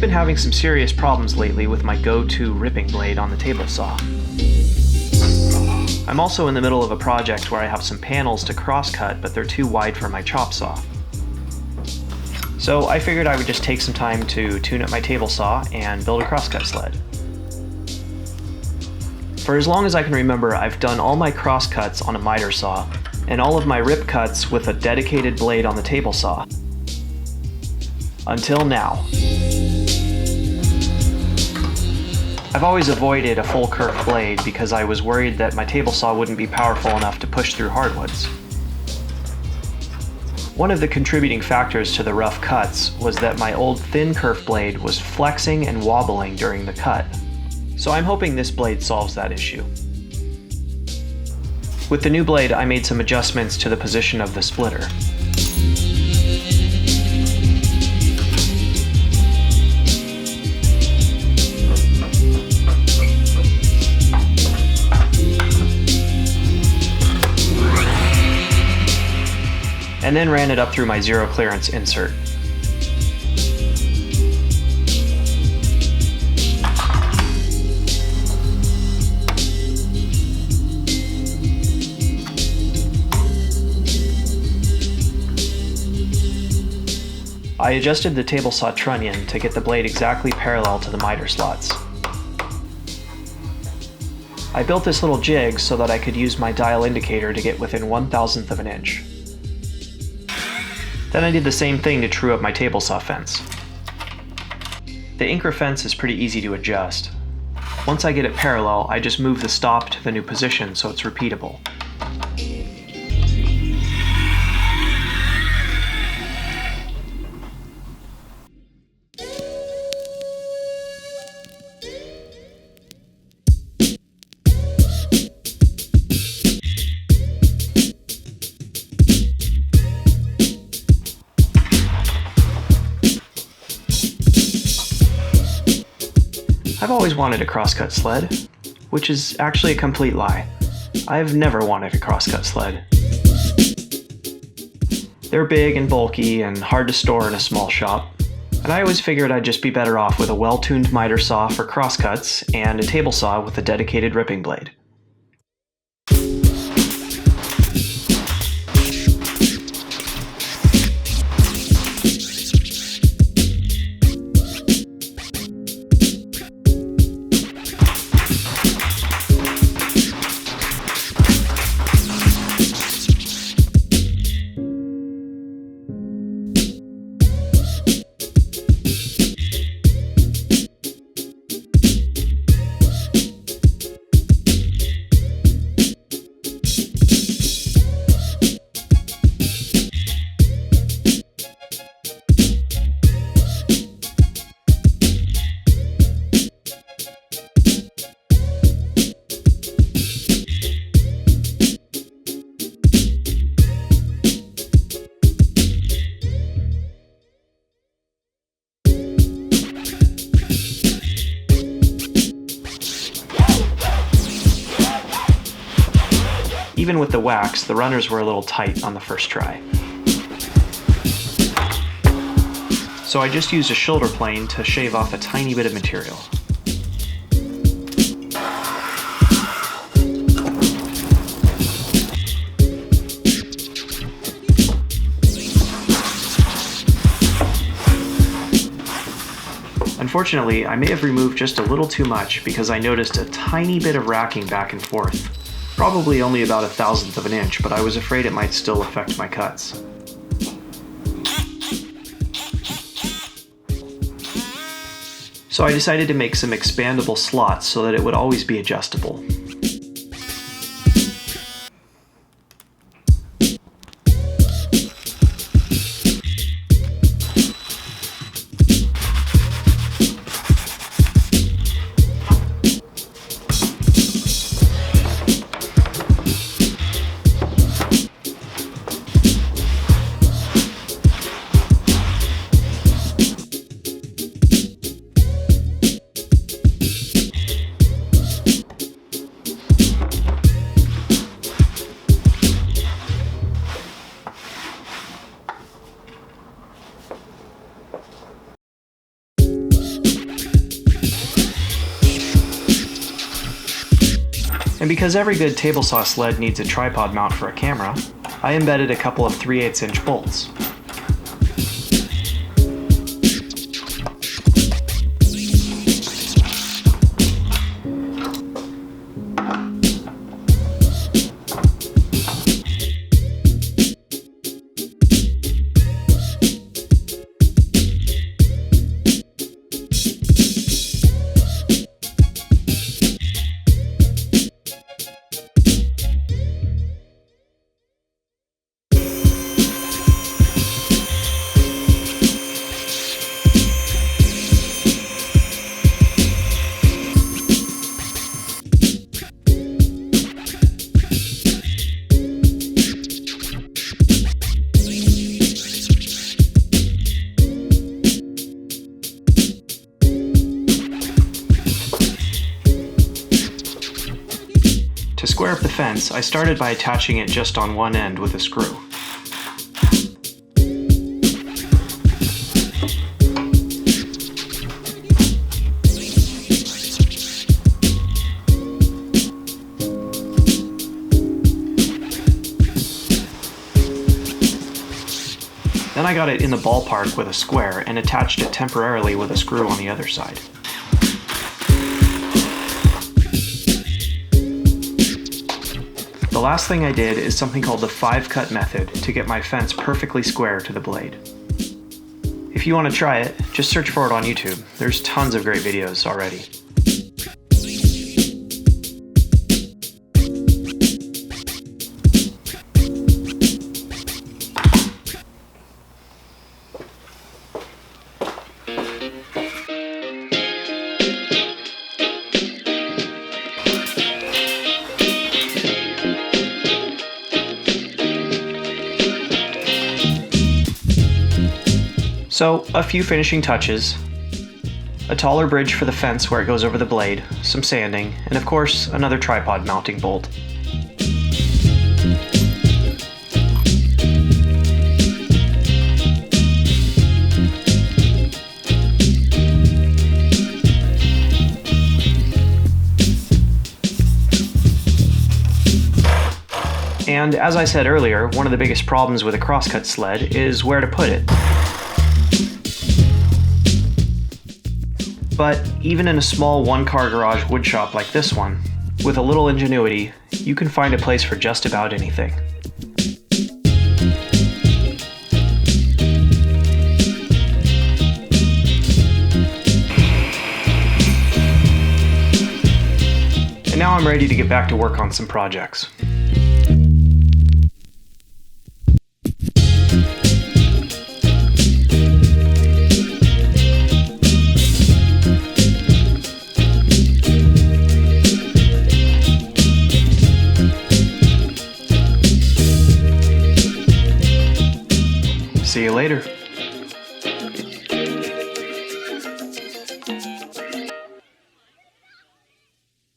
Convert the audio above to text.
I've been having some serious problems lately with my go-to ripping blade on the table saw. I'm also in the middle of a project where I have some panels to cross-cut, but they're too wide for my chop saw. So I figured I would just take some time to tune up my table saw and build a crosscut sled. For as long as I can remember, I've done all my crosscuts on a miter saw, and all of my rip cuts with a dedicated blade on the table saw. Until now. I've always avoided a full kerf blade because I was worried that my table saw wouldn't be powerful enough to push through hardwoods. One of the contributing factors to the rough cuts was that my old thin kerf blade was flexing and wobbling during the cut. So I'm hoping this blade solves that issue. With the new blade, I made some adjustments to the position of the splitter. And then ran it up through my zero clearance insert. I adjusted the table saw trunnion to get the blade exactly parallel to the miter slots. I built this little jig so that I could use my dial indicator to get within 1/1000th of an inch. Then I did the same thing to true up my table saw fence. The Incra fence is pretty easy to adjust. Once I get it parallel, I just move the stop to the new position so it's repeatable. I've always wanted a crosscut sled, which is actually a complete lie. I've never wanted a crosscut sled. They're big and bulky and hard to store in a small shop, and I always figured I'd just be better off with a well-tuned miter saw for crosscuts and a table saw with a dedicated ripping blade. Even with the wax, the runners were a little tight on the first try. So I just used a shoulder plane to shave off a tiny bit of material. Unfortunately, I may have removed just a little too much because I noticed a tiny bit of racking back and forth. Probably only about 1/1000th of an inch, but I was afraid it might still affect my cuts. So I decided to make some expandable slots so that it would always be adjustable. And because every good table saw sled needs a tripod mount for a camera, I embedded a couple of 3/8" bolts. To square up the fence, I started by attaching it just on one end with a screw. Then I got it in the ballpark with a square and attached it temporarily with a screw on the other side. The last thing I did is something called the 5-cut method to get my fence perfectly square to the blade. If you want to try it, just search for it on YouTube. There's tons of great videos already. So, a few finishing touches, a taller bridge for the fence where it goes over the blade, some sanding, and of course, another tripod mounting bolt. And as I said earlier, one of the biggest problems with a crosscut sled is where to put it. But even in a small one-car garage woodshop like this one, with a little ingenuity, you can find a place for just about anything. And now I'm ready to get back to work on some projects. See you later.